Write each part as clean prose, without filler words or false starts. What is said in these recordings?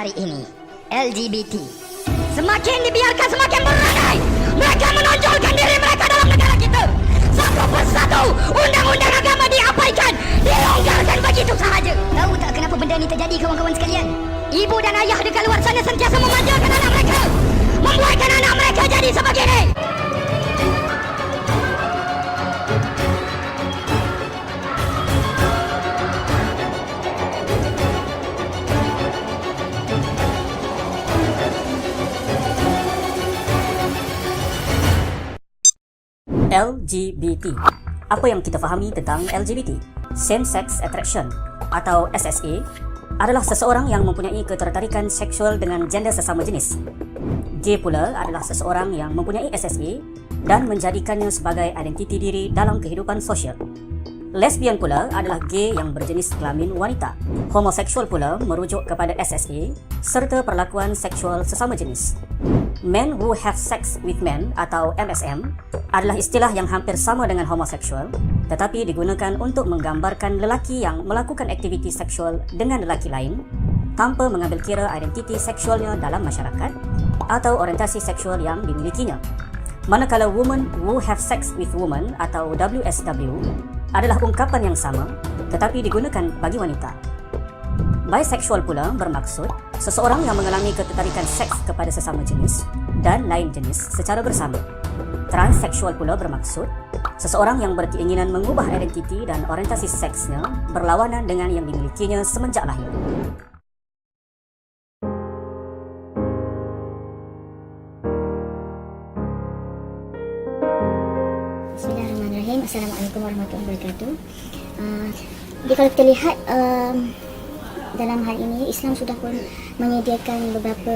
hari ini, LGBT semakin dibiarkan semakin beranai. Mereka menonjolkan diri mereka dalam negara kita. Satu persatu undang-undang agama diabaikan, dilonggarkan begitu sahaja. Tahu tak kenapa benda ini terjadi, kawan-kawan sekalian? Ibu dan ayah dekat luar sana sentiasa memanjakan anak mereka, membuatkan anak mereka jadi sebegini. LGBT. Apa yang kita fahami tentang LGBT? Same-sex attraction atau SSA adalah seseorang yang mempunyai ketertarikan seksual dengan gender sesama jenis. Gay pula adalah seseorang yang mempunyai SSA dan menjadikannya sebagai identiti diri dalam kehidupan sosial. Lesbian pula adalah gay yang berjenis kelamin wanita. Homoseksual pula merujuk kepada SSA serta perlakuan seksual sesama jenis. Men who have sex with men atau MSM adalah istilah yang hampir sama dengan homoseksual, tetapi digunakan untuk menggambarkan lelaki yang melakukan aktiviti seksual dengan lelaki lain tanpa mengambil kira identiti seksualnya dalam masyarakat atau orientasi seksual yang dimilikinya. Manakala women who have sex with women atau WSW adalah ungkapan yang sama tetapi digunakan bagi wanita. Bisexual pula bermaksud seseorang yang mengalami ketertarikan seks kepada sesama jenis dan lain jenis secara bersama. Transseksual pula bermaksud seseorang yang berkeinginan mengubah identiti dan orientasi seksnya berlawanan dengan yang dimilikinya semenjak lahir. Bismillahirrahmanirrahim. Assalamualaikum warahmatullahi wabarakatuh. Jadi kalau kita lihat dalam hal ini, Islam sudah pun menyediakan beberapa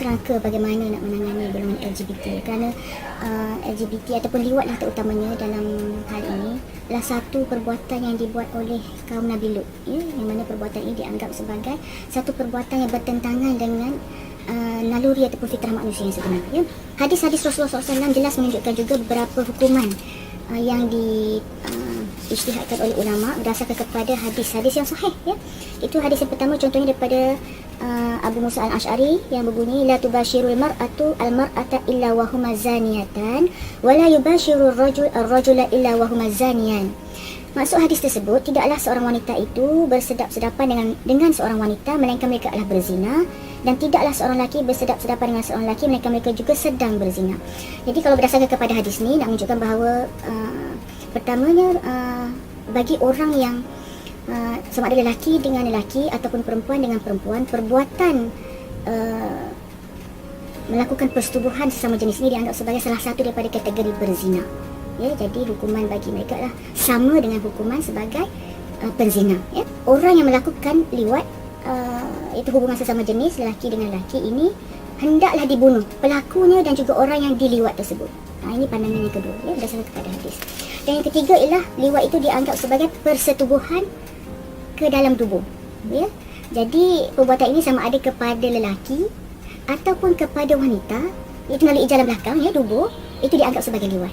kerangka bagaimana nak menangani golongan LGBT. Kerana LGBT ataupun liwat lah terutamanya dalam hal ini adalah satu perbuatan yang dibuat oleh kaum Nabi Lut, ya, yang mana perbuatan ini dianggap sebagai satu perbuatan yang bertentangan dengan naluri ataupun fitrah manusia yang sebenar. Ya. Hadis-hadis Rasulullah SAW jelas menunjukkan juga beberapa hukuman yang ijtihadkan oleh ulama berdasarkan kepada hadis-hadis yang sahih, ya. Itu hadis yang pertama contohnya daripada Abu Musa al-Ash'ari yang berbunyi la tubashirul mar'atu al-mar'ata illa wa huma zaniyatan wa la yubashirur rajul ar-rajula illa wa huma zaniyan. Maksud hadis tersebut, tidaklah seorang wanita itu bersedap-sedapan dengan seorang wanita melainkan mereka adalah berzina, dan tidaklah seorang lelaki bersedap-sedapan dengan seorang lelaki melainkan mereka juga sedang berzina. Jadi kalau berdasarkan kepada hadis ni nak menunjukkan bahawa pertamanya bagi orang yang sama ada lelaki dengan lelaki ataupun perempuan dengan perempuan, perbuatan melakukan persetubuhan sesama jenis ini dianggap sebagai salah satu daripada kategori berzina. Ya, jadi hukuman bagi mereka adalah sama dengan hukuman sebagai penzina. Ya. Orang yang melakukan liwat, itu hubungan sesama jenis lelaki dengan lelaki ini, hendaklah dibunuh pelakunya dan juga orang yang diliwat tersebut. Ini pandangan yang kedua, ya, berdasarkan kepada hadis. Dan yang ketiga ialah liwat itu dianggap sebagai persetubuhan ke dalam tubuh, ya. Jadi perbuatan ini sama ada kepada lelaki ataupun kepada wanita, itu melalui jalan belakang, ya, tubuh, itu dianggap sebagai liwat.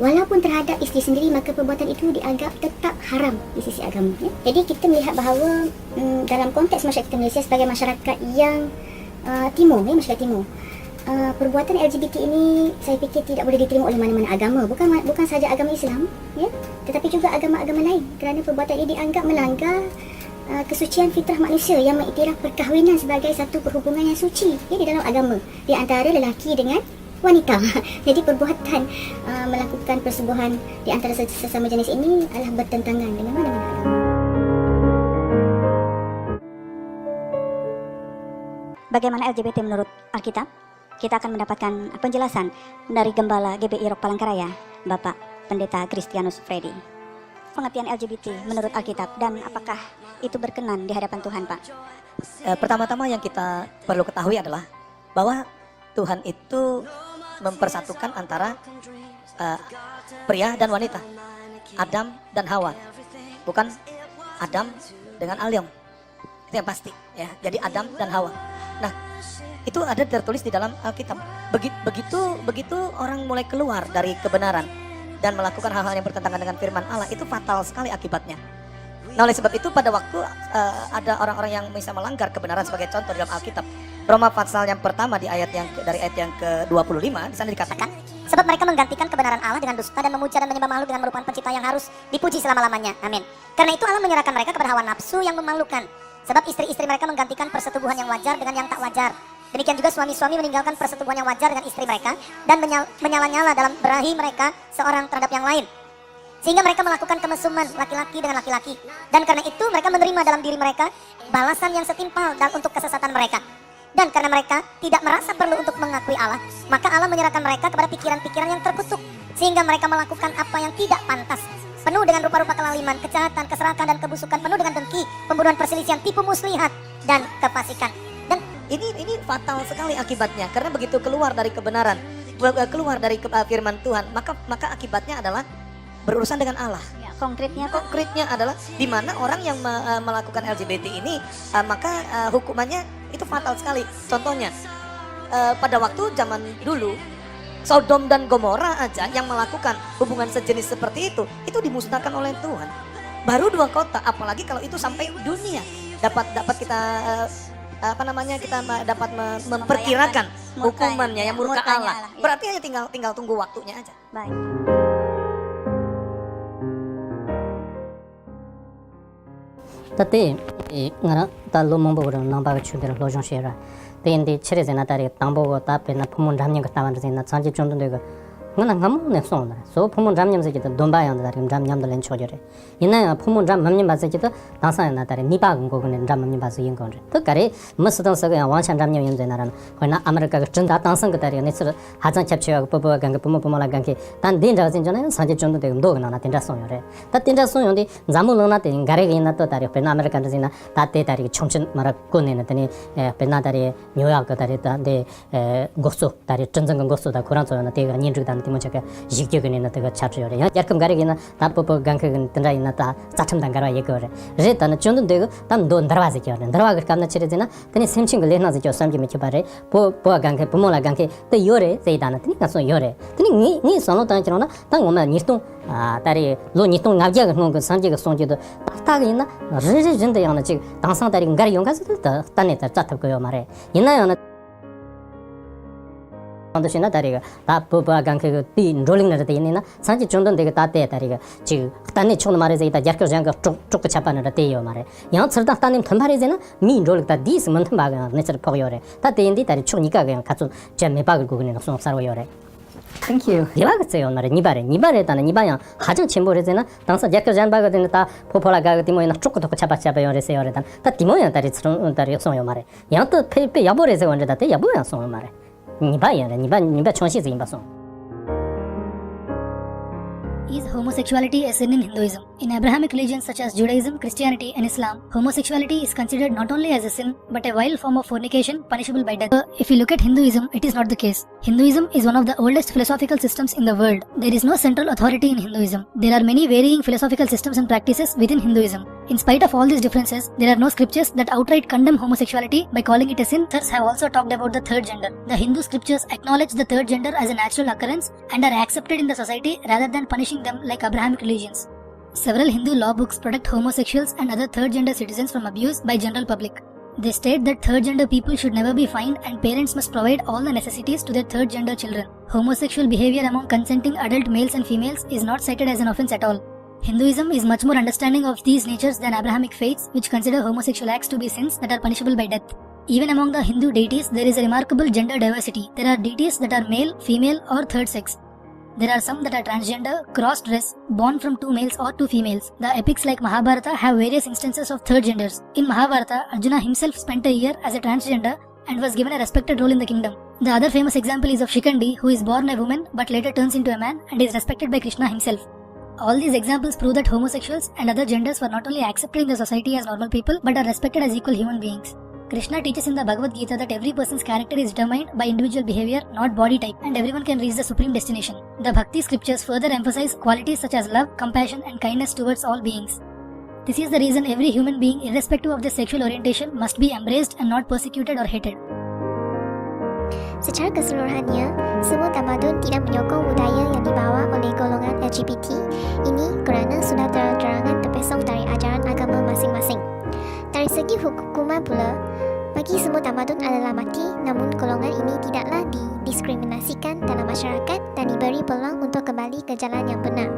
Walaupun terhadap isteri sendiri, maka perbuatan itu dianggap tetap haram di sisi agama, ya. Jadi kita melihat bahawa dalam konteks masyarakat Malaysia sebagai masyarakat yang timur, ya, masyarakat timur, perbuatan LGBT ini saya fikir tidak boleh diterima oleh mana-mana agama, bukan sahaja agama Islam, ya, tetapi juga agama-agama lain, kerana perbuatan ini dianggap melanggar kesucian fitrah manusia yang mengiktiraf perkahwinan sebagai satu perhubungan yang suci, ya, di dalam agama di antara lelaki dengan wanita. Jadi perbuatan melakukan persetubuhan di antara sesama jenis ini adalah bertentangan dengan mana-mana agama. Bagaimana LGBT menurut Alkitab? Kita akan mendapatkan penjelasan dari Gembala GBI Rok Palangkaraya, Bapak Pendeta Kristianus Freddy. Pengertian LGBT menurut Alkitab dan apakah itu berkenan di hadapan Tuhan, Pak? Pertama-tama yang kita perlu ketahui adalah bahwa Tuhan itu mempersatukan antara pria dan wanita, Adam dan Hawa, bukan Adam dengan Alyong. Itu yang pasti, ya. Jadi Adam dan Hawa. Nah, itu ada tertulis di dalam Alkitab. Begitu orang mulai keluar dari kebenaran dan melakukan hal-hal yang bertentangan dengan firman Allah, itu fatal sekali akibatnya. Nah oleh sebab itu pada waktu ada orang-orang yang bisa melanggar kebenaran sebagai contoh dalam Alkitab, Roma pasal yang pertama dari ayat yang ke-25 di sana dikatakan, Sebab mereka menggantikan kebenaran Allah dengan dusta dan memuja dan menyembah makhluk dengan merupakan pencipta yang harus dipuji selama-lamanya. Amin. Karena itu Allah menyerahkan mereka kepada hawa nafsu yang memalukan. Sebab istri-istri mereka menggantikan persetubuhan yang wajar dengan yang tak wajar. Demikian juga suami-suami meninggalkan persetubuhan yang wajar dengan istri mereka dan menyala-nyala dalam berahi mereka seorang terhadap yang lain. Sehingga mereka melakukan kemesuman laki-laki dengan laki-laki. Dan karena itu mereka menerima dalam diri mereka balasan yang setimpal dan untuk kesesatan mereka. Dan karena mereka tidak merasa perlu untuk mengakui Allah, maka Allah menyerahkan mereka kepada pikiran-pikiran yang terkutuk, sehingga mereka melakukan apa yang tidak pantas, penuh dengan rupa-rupa kelaliman, kejahatan, keserakan, dan kebusukan, penuh dengan dengki, pembunuhan, perselisihan, tipu muslihat, dan kefasikan. Dan ini fatal sekali akibatnya, karena begitu keluar dari kebenaran, keluar dari firman Tuhan, maka akibatnya adalah berurusan dengan Allah. Konkretnya adalah di mana orang yang melakukan LGBT ini, maka hukumannya itu fatal sekali. Contohnya, pada waktu zaman dulu, Sodom dan Gomora aja yang melakukan hubungan sejenis seperti itu dimusnahkan oleh Tuhan. Baru 2 kota, apalagi kalau itu sampai dunia dapat kita kita dapat memperkirakan hukumannya yang murka Allah. Berarti hanya tinggal tunggu waktunya aja. baik. Tadi ngara ta lo mongbo ro namba ga chudero lo jong shera tendi chire zena tari tambo go ta pe na phumun ramnyam ga tawan zena chanji chondon de ga ngana ngam ne song na so phumun ramnyam se ji don ba yang da rim ramnyam da len chojere ina phumun ram ramnyam ba se ji da dangsa na tari ni ba go go ne ramnyam ba se yin go re to kare mas dang sa ga yang wang chan ramnyam yin zena ran ho na america ga chen da dang sang ga tari ne sir ha chang chap che ga bo bo ga ga bo mo la ga ke dan din ja jin jona chanji chondon de do ga na tin da song yo re ta tin da song yo de zamu lo na de gare ga na to tari pe na america zena ta te tari chongchen mara ko ne na tani pe na tari 뉴욕 가 tari ta de gosu tari chenzeng ga gosu da kuran so na te ga nin zhe dan ti mo cha ga jigye ga ne na te ga cha zhe yo re ya jar kam gare ga na ta po po gang ka ga tin ra ina ta cha cham dang ga ra ye go re re ta na chondon de ga tan do darwa ze kyo re darwa ga kam na chire zena tani semching ga le na ze kyo sam ji me che ba re po gang ka po mo la gang ke te yo re ze da na tani ka so yo re tani ni so no ta chro na ta ngo ma ni tong tari lo ni tong ngab ja ga ngo ga sam ji ga song ji do ta ga ina re re jin de yang na chi dang sang tari ngar yong ga ze ta ta ne ta cha ta go yo ma re ina yo na ando shina tari ga ta po pa gang ke ti rolling na de ina sang ji chondon de ga ta te tari ga chi ta ne chong ma re ze ta jar kyo jang ga chok cha pa na de yo ma re yang char da ta nim tham ba re ze na mi rolling ta dis man tham ba ga ne char po yo re ta te indi tari chok ni ka ga ka chu jem me ba ga go ne so sa ro yo re Thank you. 이와그세요 나래 니바레다는 니바양 가장 침보레제나 당사 약교잔 바거든 다 포포라가 디모이나 쪼꼬도 차바차바요 레세요 레단 다 디모야 다리 쓰는 다리 소요 말에 양도 페페 야보레세 원래다 대 야보야 소요 말에 니바야 니바 총시즈 임바소 Is homosexuality a sin in Hinduism? In Abrahamic religions such as Judaism, Christianity and Islam, homosexuality is considered not only as a sin but a vile form of fornication punishable by death. If you look at Hinduism, it is not the case. Hinduism is one of the oldest philosophical systems in the world. There is no central authority in Hinduism. There are many varying philosophical systems and practices within Hinduism. In spite of all these differences, there are no scriptures that outright condemn homosexuality by calling it a sin. Authors have also talked about the third gender. The Hindu scriptures acknowledge the third gender as a natural occurrence and are accepted in the society rather than punishing them like Abrahamic religions. Several Hindu law books protect homosexuals and other third gender citizens from abuse by general public. They state that third gender people should never be fined and parents must provide all the necessities to their third gender children. Homosexual behavior among consenting adult males and females is not cited as an offense at all. Hinduism is much more understanding of these natures than Abrahamic faiths, which consider homosexual acts to be sins that are punishable by death. Even among the Hindu deities, there is a remarkable gender diversity. There are deities that are male, female or third sex. There are some that are transgender, cross-dress, born from 2 males or 2 females. The epics like Mahabharata have various instances of third genders. In Mahabharata, Arjuna himself spent a year as a transgender and was given a respected role in the kingdom. The other famous example is of Shikandi, who is born a woman but later turns into a man and is respected by Krishna himself. All these examples prove that homosexuals and other genders were not only accepted in the society as normal people but are respected as equal human beings. Krishna teaches in the Bhagavad Gita that every person's character is determined by individual behavior, not body type, and everyone can reach the supreme destination. The Bhakti scriptures further emphasize qualities such as love, compassion, and kindness towards all beings. This is the reason every human being, irrespective of their sexual orientation, must be embraced and not persecuted or hated. Secara keseluruhannya, semua tamadun tidak menyokong budaya yang dibawa oleh golongan LGBT ini kerana sudah terang-terangan terpesong dari ajaran agama masing-masing. Dari segi hukuman pula, bagi semua tamadun adalah mati, namun golongan ini tidaklah didiskriminasikan dalam masyarakat dan diberi peluang untuk kembali ke jalan yang benar.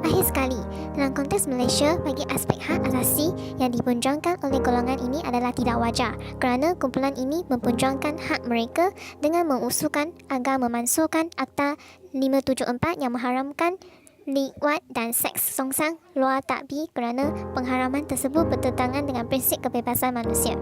Akhir sekali, dalam konteks Malaysia, bagi aspek hak asasi yang diperjuangkan oleh golongan ini adalah tidak wajar kerana kumpulan ini memperjuangkan hak mereka dengan mengusulkan agar memansuhkan Akta 574 yang mengharamkan liwat dan seks songsang luar takbir kerana pengharaman tersebut bertentangan dengan prinsip kebebasan manusia.